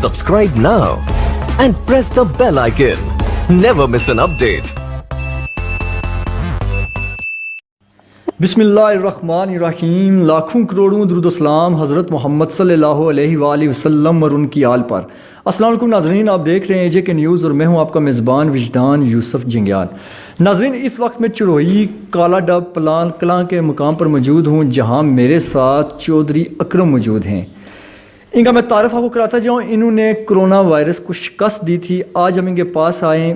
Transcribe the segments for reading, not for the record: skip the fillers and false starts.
Subscribe now and press the bell icon. Never miss an update. बिस्मिल्लाहिर्रहमानिर्रहीम। लाखों करोड़ों दुरूद-ओ-सलाम हज़रत मोहम्मद सल्लल्लाहु अलैहि वसल्लम और उनकी आल पर। अस्सलाम वालेकुम नाज़रीन, आप देख रहे हैं जे के न्यूज़ और मैं हूं आपका मेज़बान विजदान यूसुफ जंगियाल। नाज़रीन, इस वक्त मैं चढ़ोई काला डब पलान कलां के मुकाम पर मौजूद हूं, जहां मेरे साथ चौधरी अकरम मौजूद हैं। इनका मैं तारफ़ आपको कराता जाऊँ। इन्होंने कोरोना वायरस को शिकस्त दी थी। आज हम इनके पास आए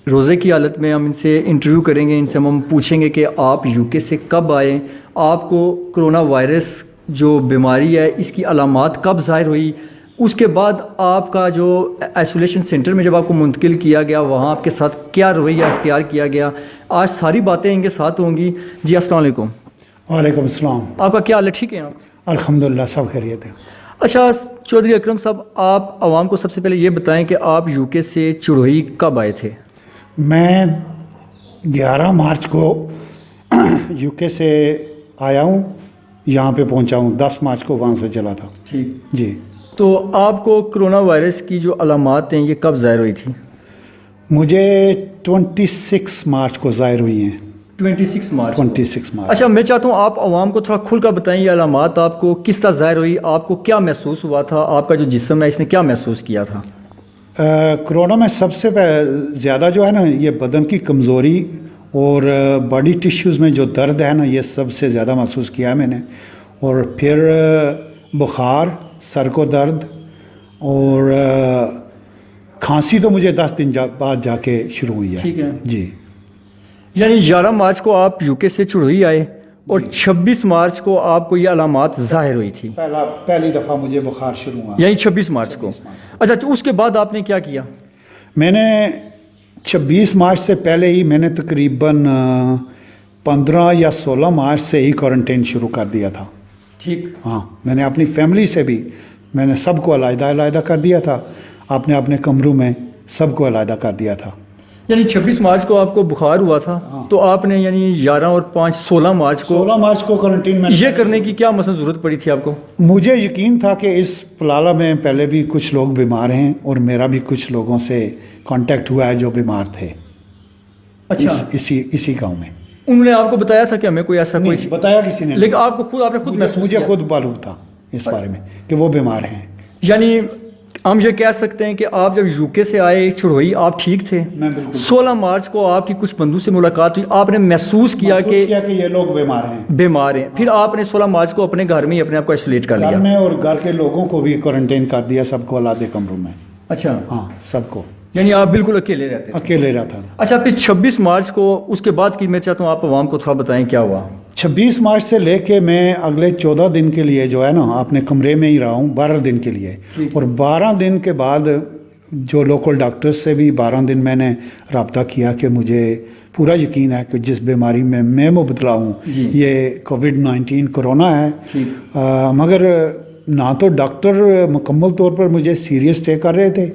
रोज़े की हालत में, हम इनसे इंटरव्यू करेंगे। इनसे हम पूछेंगे कि आप यूके से कब आए, आपको कोरोना वायरस जो बीमारी है इसकी अलामात कब ज़ाहिर हुई, उसके बाद आपका जो आइसोलेशन सेंटर में जब आपको मुंतकिल किया गया वहाँ आपके साथ क्या रवैया इख्तियार किया गया। आज सारी बातें इनके साथ होंगी। जी अस्सलाम वालेकुम। वालेकुम अस्सलाम। आपका क्या हाल है? ठीक है आप? अल्हम्दुलिल्लाह सब खैरियत है। अच्छा चौधरी अकरम साहब, आप आवाम को सबसे पहले ये बताएं कि आप यूके से चढ़ोई कब आए थे? मैं 11 मार्च को यूके से आया हूँ, यहाँ पे पहुँचा हूँ। 10 मार्च को वहाँ से चला था। ठीक जी। तो आपको कोरोना वायरस की जो अलामात हैं ये कब ज़ाहिर हुई थी? मुझे 26 मार्च को ज़ाहिर हुई हैं। 26 मार्च। 26 मार्च। अच्छा, मैं चाहता हूँ आप आवाम को थोड़ा खुल कर बताएं ये अलामात आपको किस तरह ज़ाहिर हुई, आपको क्या महसूस हुआ था, आपका जो जिस्म है इसने क्या महसूस किया था? कोरोना में सबसे ज़्यादा जो है ना, ये बदन की कमज़ोरी और बॉडी टिश्यूज़ में जो दर्द है ना, ये सबसे ज़्यादा महसूस किया है मैंने। और फिर बुखार, सर को दर्द और खांसी तो मुझे 10 दिन बाद जाके शुरू हुई है। ठीक है जी। यानी 11 मार्च को आप यूके से चढ़ोई आए और 26 मार्च को आपको ये अलामात ज़ाहिर हुई थी। पहली दफ़ा मुझे बुखार शुरू हुआ यही 26 मार्च को। अच्छा, तो उसके बाद आपने क्या किया? मैंने 26 मार्च से पहले ही मैंने तकरीबन 15 या 16 मार्च से ही क्वारंटाइन शुरू कर दिया था। ठीक। हाँ, मैंने अपनी फैमिली से भी मैंने सबको अलग-अलग कर दिया था। अपने अपने कमरों में सबको अलग कर दिया था। यानी 26 मार्च को आपको बुखार हुआ था। हाँ। तो आपने यानी 11 और 5 16 मार्च को 16 मार्च को क्वारंटीन में ये करने की क्या मसलन ज़रूरत पड़ी थी आपको? मुझे यकीन था कि इस पलाला में पहले भी कुछ लोग बीमार हैं और मेरा भी कुछ लोगों से कांटेक्ट हुआ है जो बीमार थे। अच्छा। इसी गांव में। उन्होंने आपको बताया था कि हमें कोई ऐसा कोई बताया किसी ने? लेकिन आपने खुद महसूस मुझे किया? खुद मालूम था इस बारे में कि वो बीमार हैं। यानी हम ये कह सकते हैं कि आप जब यूके से आए चढ़ोई आप ठीक थे। मैं बिल्कुल। 16 मार्च को आपकी कुछ बंधु से मुलाकात हुई, आपने महसूस किया कि ये लोग बीमार हैं। फिर आपने 16 मार्च को अपने घर में ही अपने आप को आइसोलेट कर घर लिया। में और घर के लोगों को भी क्वारंटाइन कर दिया, सबको अलग कमरों में। अच्छा। हाँ, सबको। यानी आप बिल्कुल अकेले रहते थे? अकेले रहता था। अच्छा, फिर 26 मार्च को उसके बाद की मैं चाहता हूँ आप आवाम को थोड़ा बताएं क्या हुआ। 26 मार्च से लेके मैं अगले 14 दिन के लिए जो है ना अपने कमरे में ही रहा हूँ, 12 दिन के लिए। और 12 दिन के बाद जो लोकल डॉक्टर्स से भी 12 दिन मैंने रब्ता किया कि मुझे पूरा यकीन है कि जिस बीमारी में मैं मुबतला हूँ ये कोविड-19 कोरोना है। मगर ना तो डॉक्टर मुकम्मल तौर पर मुझे सीरियस टेक कर रहे थे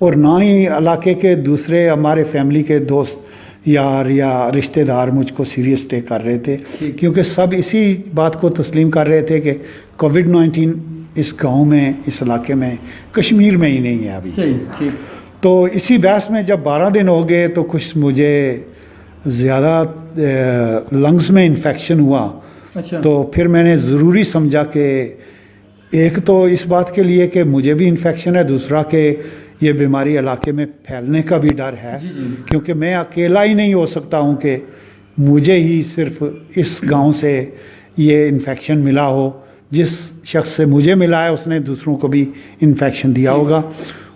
और ना ही इलाके के दूसरे हमारे फैमिली के दोस्त यार या रिश्तेदार मुझको सीरियस टेक कर रहे थे, क्योंकि सब इसी बात को तस्लीम कर रहे थे कि कोविड-19 इस गांव में, इस इलाके में, कश्मीर में ही नहीं है अभी। सही। तो इसी बहस में जब 12 दिन हो गए तो कुछ मुझे ज़्यादा लंग्स में इन्फेक्शन हुआ। अच्छा। तो फिर मैंने ज़रूरी समझा कि एक तो इस बात के लिए कि मुझे भी इन्फेक्शन है, दूसरा कि ये बीमारी इलाके में फैलने का भी डर है। क्योंकि मैं अकेला ही नहीं हो सकता हूँ कि मुझे ही सिर्फ इस गांव से ये इन्फेक्शन मिला हो। जिस शख्स से मुझे मिला है उसने दूसरों को भी इन्फेक्शन दिया होगा।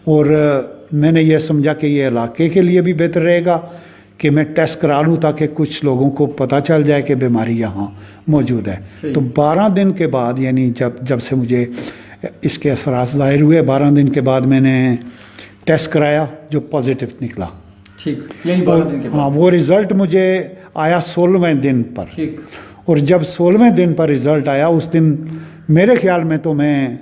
और मैंने ये समझा कि ये इलाके के लिए भी बेहतर रहेगा कि मैं टेस्ट करा लूँ ताकि कुछ लोगों को पता चल जाए कि बीमारी यहाँ मौजूद है। तो 12 दिन के बाद यानी जब से मुझे इसके असरात ज़ाहिर हुए, 12 दिन के बाद मैंने टेस्ट कराया जो पॉजिटिव निकला। ठीक। यानी 12 दिन के बाद? हाँ, वो रिज़ल्ट मुझे आया 16वें दिन पर। ठीक। और जब 16वें दिन पर रिज़ल्ट आया उस दिन मेरे ख्याल में तो मैं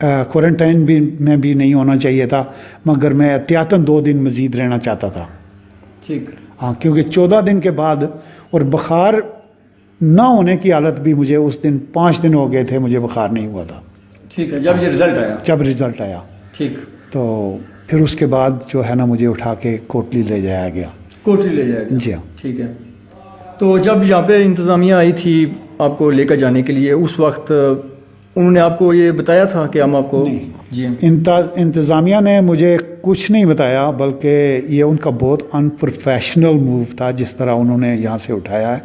क्वारंटाइन में भी नहीं होना चाहिए था, मगर मैं एहतियातन 2 दिन मज़ीद रहना चाहता था। ठीक। हाँ, क्योंकि 14 दिन के बाद और बुखार ना होने की हालत भी मुझे उस दिन 5 दिन हो गए थे, मुझे बुखार नहीं हुआ था। ठीक है, जब ये रिजल्ट आया? जब रिजल्ट आया। ठीक। तो फिर उसके बाद जो है ना मुझे उठा के कोटली ले जाया गया। कोटली ले जाएगा। जी हाँ। ठीक है। तो जब यहाँ पे इंतज़ामिया आई थी आपको लेकर जाने के लिए, उस वक्त उन्होंने आपको ये बताया था कि हम आपको नहीं। जी इंतज़ामिया ने मुझे कुछ नहीं बताया, बल्कि ये उनका बहुत अनप्रोफेशनल मूव था जिस तरह उन्होंने यहाँ से उठाया है।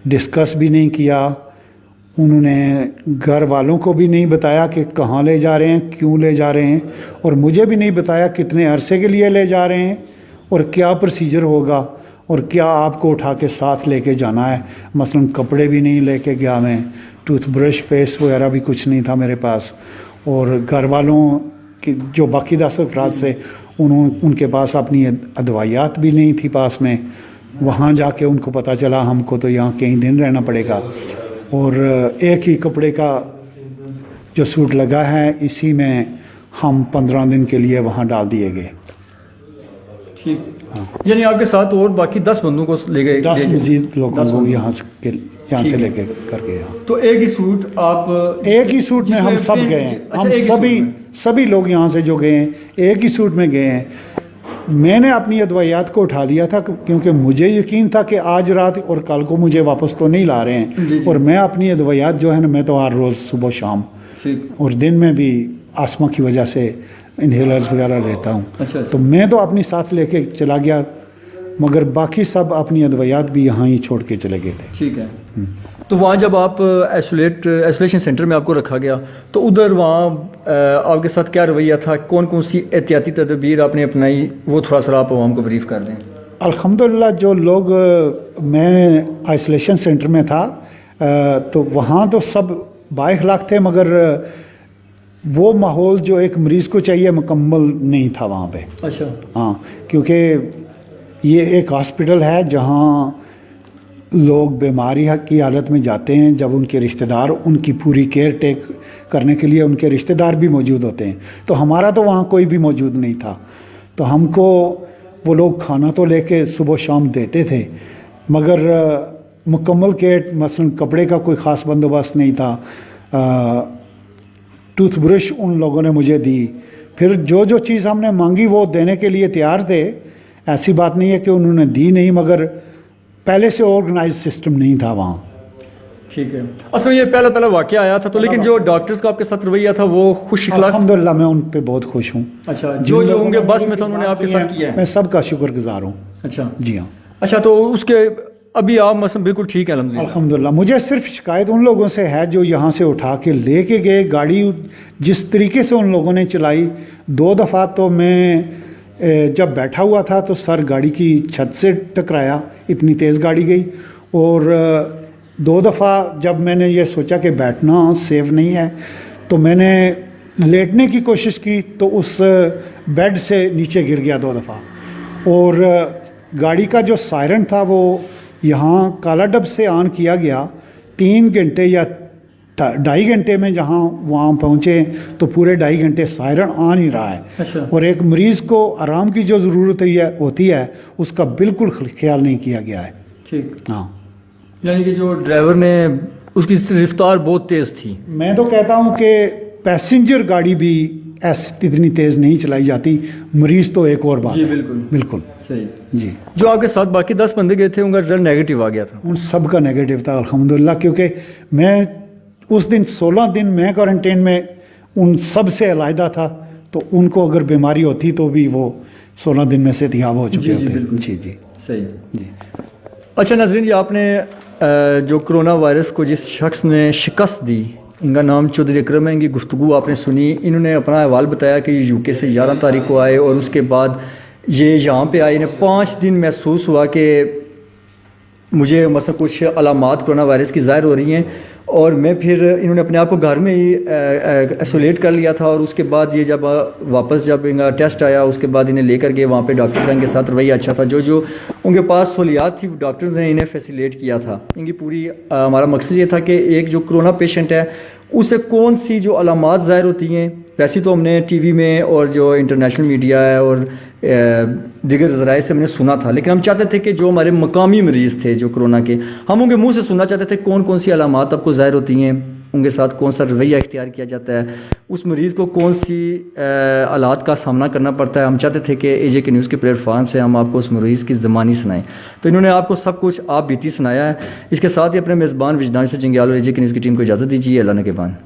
डिस्कस भी नहीं किया उन्होंने, घर वालों को भी नहीं बताया कि कहाँ ले जा रहे हैं, क्यों ले जा रहे हैं, और मुझे भी नहीं बताया कितने अरसे के लिए ले जा रहे हैं और क्या प्रोसीजर होगा और क्या आपको उठा के साथ लेके जाना है। मसलन कपड़े भी नहीं लेके गया मैं, टूथब्रश पेस्ट वगैरह भी कुछ नहीं था मेरे पास, और घर वालों की जो बाकी 10 अफराद से उनके पास अपनी अदवायात भी नहीं थी पास में। वहाँ जाके उनको पता चला हमको तो यहाँ कई दिन रहना पड़ेगा, और एक ही कपड़े का जो सूट लगा है इसी में हम 15 दिन के लिए वहाँ डाल दिए गए। ठीक। यानी आपके साथ और बाकी 10 बंदों को ले गए? 10 मजीद लोगों को यहाँ से लेके कर गए। तो एक ही सूट आप एक ही सूट में हम सब गए हैं। हम सभी लोग यहाँ से जो गए हैं एक ही सूट में गए हैं। मैंने अपनी अदवायात को उठा लिया था क्योंकि मुझे यकीन था कि आज रात और कल को मुझे वापस तो नहीं ला रहे हैं। जी। और मैं अपनी अदवायात जो है ना, मैं तो हर रोज़ सुबह शाम और दिन में भी आसमा की वजह से इनहेलर्स वगैरह लेता हूँ। अच्छा। तो मैं तो अपनी साथ लेके चला गया, मगर बाकी सब अपनी अदवायात भी यहाँ ही छोड़ के चले गए थे। ठीक है। तो वहाँ जब आप आइसोलेशन सेंटर में आपको रखा गया, तो उधर वहाँ आपके साथ क्या रवैया था, कौन कौन सी एहतियाती तदबीर आपने अपनाई, वो थोड़ा सा आप आवाम को ब्रीफ कर दें। अल्हम्दुलिल्लाह जो लोग, मैं आइसोलेशन सेंटर में था तो वहाँ तो सब बाइखलाक थे, मगर वो माहौल जो एक मरीज़ को चाहिए मुकम्मल नहीं था वहाँ पे। अच्छा। हाँ, क्योंकि ये एक हॉस्पिटल है जहाँ लोग बीमारी की हालत में जाते हैं, जब उनके रिश्तेदार उनकी पूरी केयर टेक करने के लिए उनके रिश्तेदार भी मौजूद होते हैं। तो हमारा तो वहाँ कोई भी मौजूद नहीं था, तो हमको वो लोग खाना तो लेके सुबह शाम देते थे, मगर मुकम्मल केयर, मसलन कपड़े का कोई ख़ास बंदोबस्त नहीं था। टूथब्रश उन लोगों ने मुझे दी, फिर जो जो चीज़ हमने मांगी वो देने के लिए तैयार थे। ऐसी बात नहीं है कि उन्होंने दी नहीं, मगर पहले से ऑर्गेनाइज सिस्टम नहीं था वहाँ। ठीक है। असल में ये पहला वाक़या आया था, तो लेकिन जो डॉक्टर्स का आपके साथ रवैया था वो खुश इखलाक? अल्हम्दुलिल्लाह मैं उन पे बहुत खुश हूँ। अच्छा। जो होंगे बस में था उन्होंने आपके साथ किया है? मैं सबका शुक्रगुजार हूँ। अच्छा। जी हाँ। अच्छा, तो उसके अभी आप मसलन बिल्कुल ठीक है अल्हम्दुलिल्लाह। मुझे सिर्फ शिकायत उन लोगों से है जो यहाँ से उठा के लेके गए, गाड़ी जिस तरीके से उन लोगों ने चलाई। 2 दफ़ा तो मैं जब बैठा हुआ था तो सर गाड़ी की छत से टकराया, इतनी तेज़ गाड़ी गई। और 2 दफ़ा जब मैंने ये सोचा कि बैठना सेफ नहीं है तो मैंने लेटने की कोशिश की, तो उस बेड से नीचे गिर गया 2 दफ़ा। और गाड़ी का जो सायरन था वो यहाँ काला डब से ऑन किया गया। 3 घंटे या 2.5 घंटे में जहाँ वहाँ पहुँचे तो पूरे 2.5 घंटे सायरन ऑन ही रहा है। अच्छा। और एक मरीज़ को आराम की जो ज़रूरत होती है उसका बिल्कुल ख्याल नहीं किया गया है। ठीक। हाँ, यानी कि जो ड्राइवर ने, उसकी रफ्तार बहुत तेज़ थी। मैं तो कहता हूँ कि पैसेंजर गाड़ी भी ऐसी इतनी तेज़ नहीं चलाई जाती, मरीज़ तो एक और बात जी। है। बिल्कुल बिल्कुल सही जी। जो आपके साथ बाकी 10 बंदे गए थे उनका रिजल्ट नेगेटिव आ गया था? उन सब का नेगेटिव था अल्हम्दुलिल्लाह, क्योंकि मैं उस दिन 16 दिन मैं क्वारंटीन में उन सब से अलहदा था, तो उनको अगर बीमारी होती तो भी वो 16 दिन में से एहतियाब हो चुके होते। जी जी सही जी। अच्छा नाज़रीन, ये आपने जो कोरोना वायरस को जिस शख्स ने शिकस्त दी, इनका नाम चौधरी अकरम है। इनकी गुफ्तगू आपने सुनी। इन्होंने अपना अहवाल बताया कि यूके से 11 तारीख को आए और उसके बाद ये यहाँ पे आए। इन्हें 5 दिन महसूस हुआ कि मुझे मतलब कुछ अलामात कोरोना वायरस की ज़ाहिर हो रही हैं, और मैं फिर इन्होंने अपने आप को घर में ही आइसोलेट कर लिया था। और उसके बाद ये जब वापस जब इनका टेस्ट आया उसके बाद इन्हें लेकर गए वहाँ पे डॉक्टर्स का इनके साथ रवैया अच्छा था। जो उनके पास सहूलियात थी डॉक्टर्स ने इन्हें फैसिलेट किया था। इनकी पूरी हमारा मकसद ये था कि एक जो कोरोना पेशेंट है उसे कौन सी जो अलामात ज़ाहिर होती हैं, वैसे तो हमने टीवी में और जो इंटरनेशनल मीडिया है और दीगर ज़राए से हमने सुना था, लेकिन हम चाहते थे कि जो हमारे मकामी मरीज़ थे जो कोरोना के, हम उनके मुंह से सुनना चाहते थे कौन कौन सी अलामात आपको ज़ाहिर होती हैं, उनके साथ कौन सा रवैया इख्तियार किया जाता है, उस मरीज़ को कौन सी हालात का सामना करना पड़ता है। हम चाहते थे कि एजे के न्यूज़ के प्लेटफॉर्म से हम आपको उस मरीज़ की ज़बानी सुनाएं, तो इन्होंने आपको सब कुछ आप बीती सुनाया है। इसके साथ ही अपने मेज़बान विजदान यूसुफ जंगियाल और एजे के न्यूज़ की टीम को इजाज़त दीजिए। अल्लाह ने के बान।